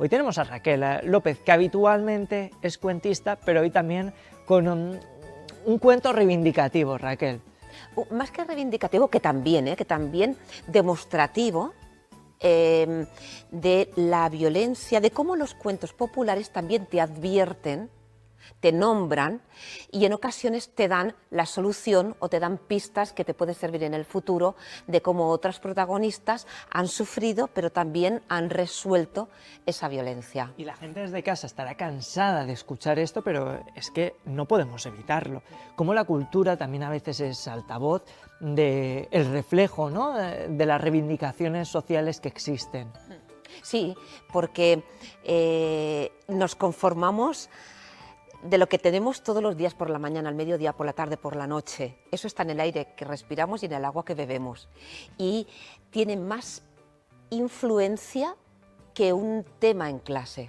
Hoy tenemos a Raquel López, que habitualmente es cuentista, pero hoy también con un cuento reivindicativo, Raquel. Más que reivindicativo, que también demostrativo de la violencia, de cómo los cuentos populares también te advierten, te nombran y en ocasiones te dan la solución o te dan pistas que te pueden servir en el futuro de cómo otras protagonistas han sufrido pero también han resuelto esa violencia. Y la gente desde casa estará cansada de escuchar esto, pero es que no podemos evitarlo. Como la cultura también a veces es altavoz del reflejo, ¿no?, de las reivindicaciones sociales que existen. Sí, porque nos conformamos de lo que tenemos todos los días por la mañana, al mediodía, por la tarde, por la noche. Eso está en el aire que respiramos y en el agua que bebemos. Y tiene más influencia que un tema en clase,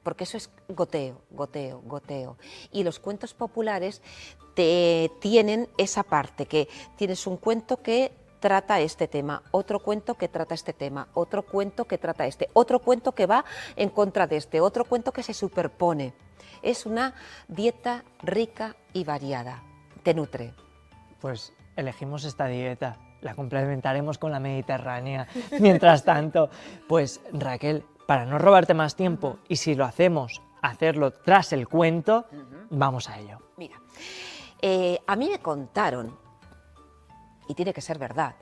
porque eso es goteo, goteo, goteo. Y los cuentos populares tienen esa parte, que tienes un cuento que trata este tema, otro cuento que trata este tema, otro cuento que trata este, otro cuento que va en contra de este, otro cuento que se superpone. Es una dieta rica y variada, te nutre. Pues elegimos esta dieta, la complementaremos con la mediterránea. Mientras tanto, pues Raquel, para no robarte más tiempo, y si lo hacemos, hacerlo tras el cuento, vamos a ello. Mira, a mí me contaron, y tiene que ser verdad,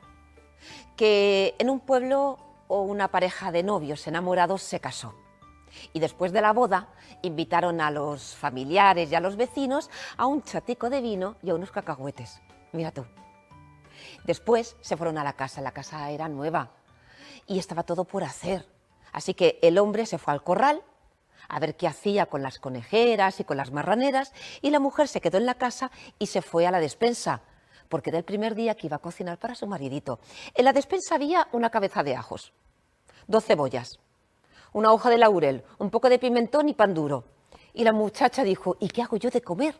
que en un pueblo una pareja de novios enamorados se casó. Y después de la boda invitaron a los familiares y a los vecinos a un chatico de vino y a unos cacahuetes. Mira tú. Después se fueron a la casa era nueva y estaba todo por hacer. Así que el hombre se fue al corral a ver qué hacía con las conejeras y con las marraneras y la mujer se quedó en la casa y se fue a la despensa, porque era el primer día que iba a cocinar para su maridito. En la despensa había una cabeza de ajos, 2 cebollas, una hoja de laurel, un poco de pimentón y pan duro. Y la muchacha dijo, ¿y qué hago yo de comer?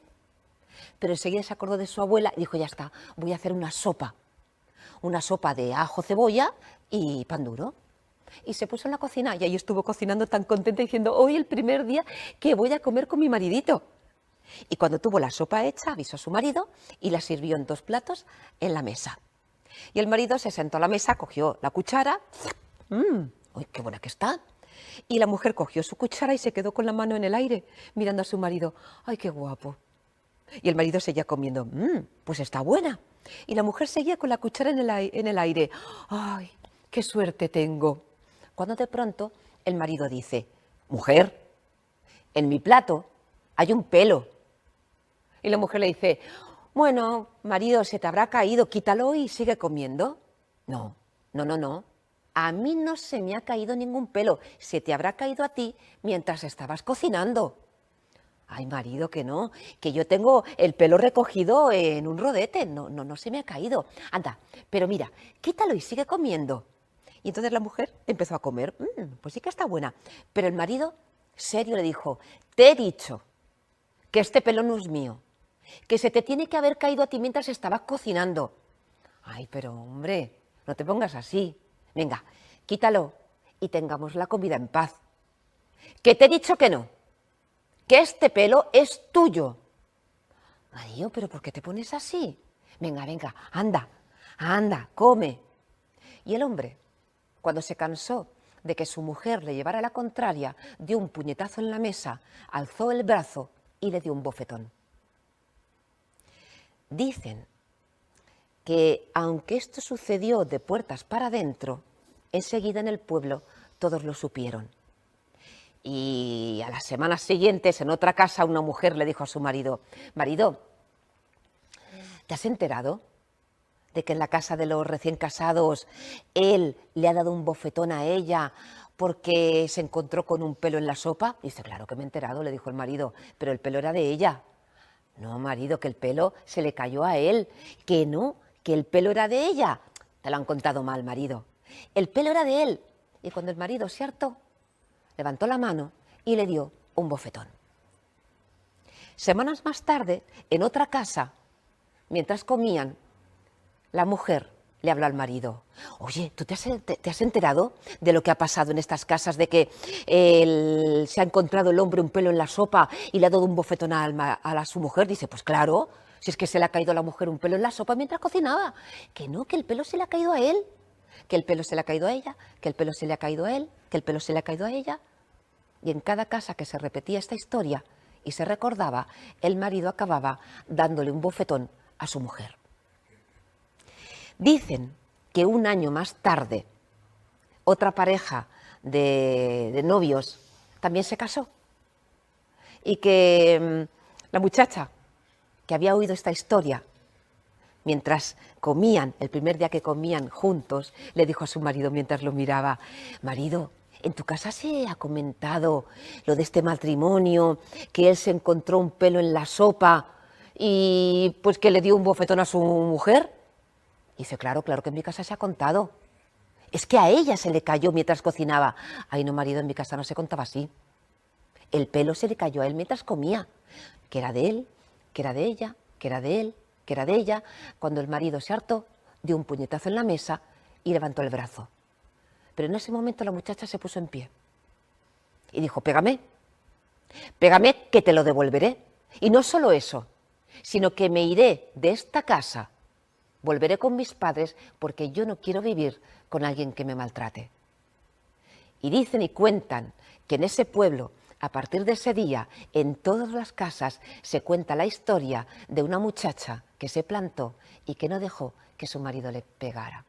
Pero enseguida se acordó de su abuela y dijo, ya está, voy a hacer una sopa de ajo, cebolla y pan duro. Y se puso en la cocina y ahí estuvo cocinando tan contenta diciendo, hoy el primer día que voy a comer con mi maridito. Y cuando tuvo la sopa hecha, avisó a su marido y la sirvió en 2 platos en la mesa. Y el marido se sentó a la mesa, cogió la cuchara, ¡uy, qué buena que está! Y la mujer cogió su cuchara y se quedó con la mano en el aire, mirando a su marido. ¡Ay, qué guapo! Y el marido seguía comiendo. Pues está buena. Y la mujer seguía con la cuchara en el aire. ¡Ay, qué suerte tengo! Cuando de pronto el marido dice, mujer, en mi plato hay un pelo. Y la mujer le dice, bueno, marido, se te habrá caído, quítalo y sigue comiendo. No, no, no, no. A mí no se me ha caído ningún pelo, se te habrá caído a ti mientras estabas cocinando. Ay, marido, que no, que yo tengo el pelo recogido en un rodete, no se me ha caído. Anda, pero mira, quítalo y sigue comiendo. Y entonces la mujer empezó a comer, pues sí que está buena. Pero el marido, serio, le dijo, te he dicho que este pelo no es mío, que se te tiene que haber caído a ti mientras estabas cocinando. Ay, pero hombre, no te pongas así. Venga, quítalo y tengamos la comida en paz. Que te he dicho que no, que este pelo es tuyo. Marido, ¿pero por qué te pones así? Venga, venga, anda, anda, come. Y el hombre, cuando se cansó de que su mujer le llevara la contraria, dio un puñetazo en la mesa, alzó el brazo y le dio un bofetón. Dicen que aunque esto sucedió de puertas para adentro, enseguida en el pueblo todos lo supieron. Y a las semanas siguientes, en otra casa, una mujer le dijo a su marido, marido, ¿te has enterado de que en la casa de los recién casados él le ha dado un bofetón a ella porque se encontró con un pelo en la sopa? Dice, claro que me he enterado, le dijo el marido, pero el pelo era de ella. No, marido, que el pelo se le cayó a él, que no, que el pelo era de ella. Te lo han contado mal, marido. El pelo era de él. Y cuando el marido se hartó, levantó la mano y le dio un bofetón. Semanas más tarde, en otra casa, mientras comían, la mujer le habló al marido. Oye, ¿tú te has enterado de lo que ha pasado en estas casas? De que se ha encontrado el hombre un pelo en la sopa y le ha dado un bofetón a su mujer. Dice, pues claro, si es que se le ha caído a la mujer un pelo en la sopa mientras cocinaba. Que no, que el pelo se le ha caído a él, que el pelo se le ha caído a ella, que el pelo se le ha caído a él, que el pelo se le ha caído a ella. Y en cada casa que se repetía esta historia y se recordaba, el marido acababa dándole un bofetón a su mujer. Dicen que un año más tarde, otra pareja de novios también se casó y que la muchacha que había oído esta historia mientras comían, el primer día que comían juntos, le dijo a su marido mientras lo miraba, marido, ¿en tu casa se ha comentado lo de este matrimonio, que él se encontró un pelo en la sopa y pues que le dio un bofetón a su mujer? Y dice, claro que en mi casa se ha contado. Es que a ella se le cayó mientras cocinaba. Ay, no, marido, en mi casa no se contaba así. El pelo se le cayó a él mientras comía, que era de él, que era de ella, que era de él, que era de ella. Cuando el marido se hartó, dio un puñetazo en la mesa y levantó el brazo. Pero en ese momento la muchacha se puso en pie y dijo, pégame, pégame que te lo devolveré. Y no solo eso, sino que me iré de esta casa, volveré con mis padres porque yo no quiero vivir con alguien que me maltrate. Y dicen y cuentan que en ese pueblo, a partir de ese día, en todas las casas se cuenta la historia de una muchacha que se plantó y que no dejó que su marido le pegara.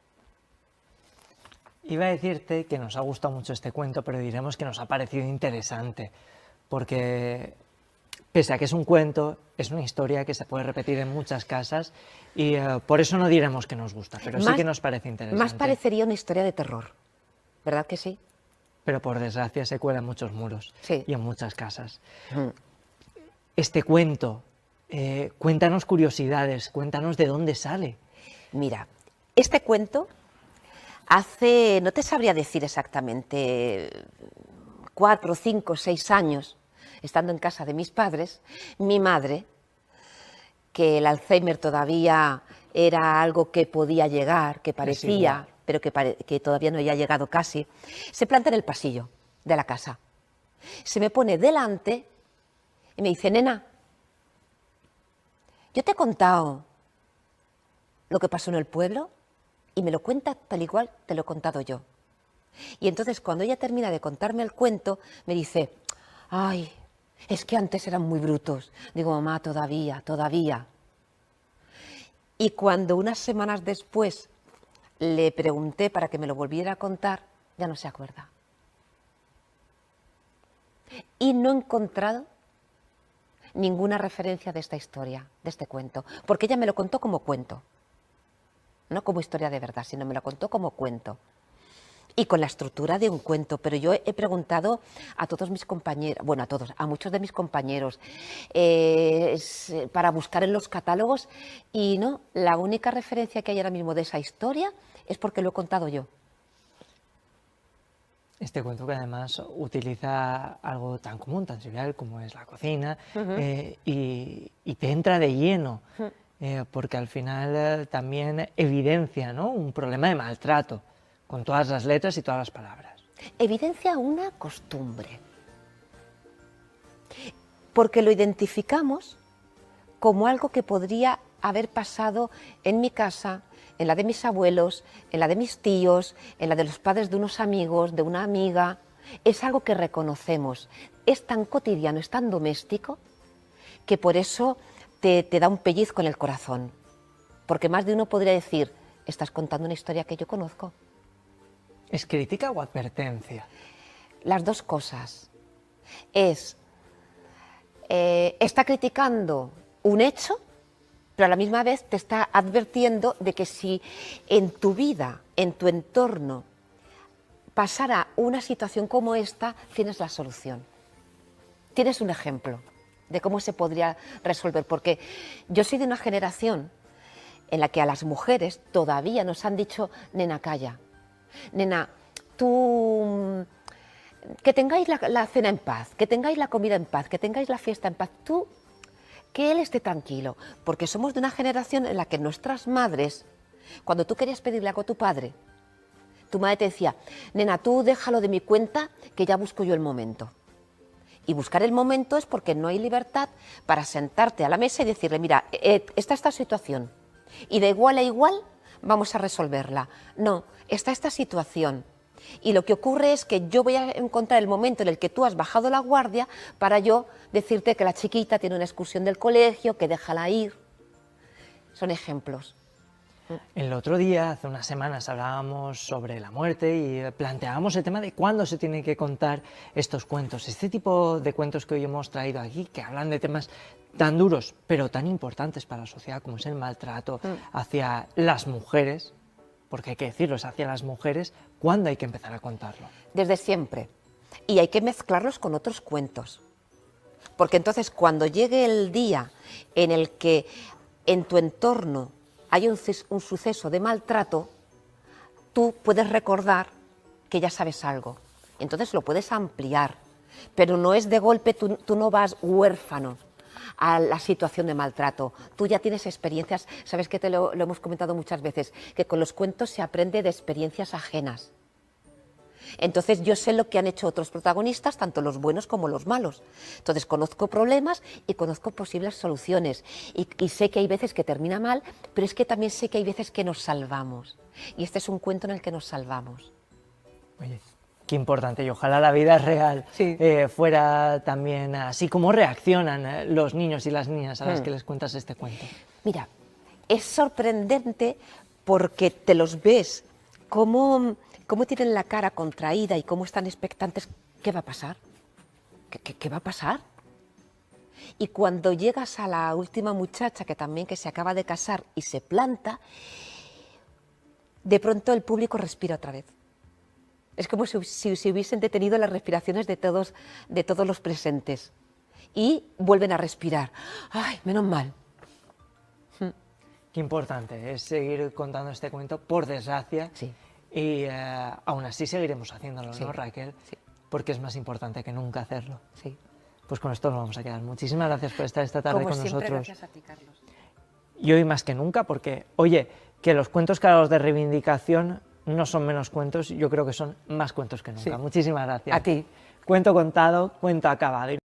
Iba a decirte que nos ha gustado mucho este cuento, pero diremos que nos ha parecido interesante, porque pese a que es un cuento, es una historia que se puede repetir en muchas casas y por eso no diremos que nos gusta, pero sí que nos parece interesante. Más parecería una historia de terror, ¿verdad que sí? Pero por desgracia se cuela en muchos muros y en muchas casas. Este cuento, cuéntanos curiosidades, cuéntanos de dónde sale. Mira, este cuento hace, no te sabría decir exactamente, 4, 5, 6 años, estando en casa de mis padres, mi madre, que el Alzheimer todavía era algo que podía llegar, que parecía, pero que todavía no había llegado casi, se planta en el pasillo de la casa. Se me pone delante y me dice, nena, yo te he contado lo que pasó en el pueblo y me lo cuenta tal igual te lo he contado yo. Y entonces cuando ella termina de contarme el cuento, me dice, ay, es que antes eran muy brutos. Digo, mamá, todavía. Y cuando unas semanas después le pregunté para que me lo volviera a contar, ya no se acuerda. Y no he encontrado ninguna referencia de esta historia, de este cuento, porque ella me lo contó como cuento. No como historia de verdad, sino me lo contó como cuento. Y con la estructura de un cuento, pero yo he preguntado a todos mis compañeros, bueno, a muchos de mis compañeros, para buscar en los catálogos, y no, la única referencia que hay ahora mismo de esa historia es porque lo he contado yo. Este cuento que además utiliza algo tan común, tan trivial como es la cocina, y te entra de lleno, porque al final también evidencia, ¿no?, un problema de maltrato, con todas las letras y todas las palabras. Evidencia una costumbre, porque lo identificamos como algo que podría haber pasado en mi casa, en la de mis abuelos, en la de mis tíos, en la de los padres de unos amigos, de una amiga. Es algo que reconocemos, es tan cotidiano, es tan doméstico, que por eso te da un pellizco en el corazón, porque más de uno podría decir, estás contando una historia que yo conozco. ¿Es crítica o advertencia? Las dos cosas. Está criticando un hecho, pero a la misma vez te está advirtiendo de que si en tu vida, en tu entorno, pasara una situación como esta, tienes la solución. Tienes un ejemplo de cómo se podría resolver, porque yo soy de una generación en la que a las mujeres todavía nos han dicho, nena, calla. Nena, tú, que tengáis la cena en paz, que tengáis la comida en paz, que tengáis la fiesta en paz, que él esté tranquilo, porque somos de una generación en la que nuestras madres Cuando tú querías pedirle algo a tu padre, tu madre te decía, nena, tú déjalo de mi cuenta, que ya busco yo el momento. Y buscar el momento es porque no hay libertad para sentarte a la mesa y decirle, mira, está esta situación, y de igual a igual vamos a resolverla. No, está esta situación. Y lo que ocurre es que yo voy a encontrar el momento en el que tú has bajado la guardia para yo decirte que la chiquita tiene una excursión del colegio, que déjala ir. Son ejemplos. El otro día, hace unas semanas, hablábamos sobre la muerte y planteábamos el tema de cuándo se tienen que contar estos cuentos. Este tipo de cuentos que hoy hemos traído aquí, que hablan de temas tan duros, pero tan importantes para la sociedad, como es el maltrato hacia las mujeres, porque hay que decirlo, es hacia las mujeres, ¿cuándo hay que empezar a contarlo? Desde siempre. Y hay que mezclarlos con otros cuentos. Porque entonces, cuando llegue el día en el que en tu entorno hay un suceso de maltrato, tú puedes recordar que ya sabes algo. Entonces lo puedes ampliar, pero no es de golpe, tú no vas huérfano a la situación de maltrato. Tú ya tienes experiencias, sabes que lo hemos comentado muchas veces, que con los cuentos se aprende de experiencias ajenas. Entonces yo sé lo que han hecho otros protagonistas, tanto los buenos como los malos. Entonces conozco problemas y conozco posibles soluciones. Y sé que hay veces que termina mal, pero es que también sé que hay veces que nos salvamos. Y este es un cuento en el que nos salvamos. Oye, qué importante, y ojalá la vida real fuera también así como reaccionan los niños y las niñas a las que les cuentas este cuento. Mira, es sorprendente porque te los ves cómo tienen la cara contraída y cómo están expectantes. ¿Qué va a pasar? ¿Qué va a pasar? Y cuando llegas a la última muchacha, que se acaba de casar y se planta, de pronto el público respira otra vez. Es como si hubiesen detenido las respiraciones de todos los presentes. Y vuelven a respirar. ¡Ay, menos mal! Qué importante es seguir contando este cuento, por desgracia. Sí. Y aún así seguiremos haciéndolo, Sí. ¿no, Raquel? Sí. Porque es más importante que nunca hacerlo. Sí. Pues con esto nos vamos a quedar. Muchísimas gracias por estar esta tarde Como con siempre, nosotros. gracias a ti, Carlos. Y hoy más que nunca, porque, oye, que los cuentos cargados de reivindicación no son menos cuentos, yo creo que son más cuentos que nunca. Sí. Muchísimas gracias. A ti. Cuento contado, cuento acabado.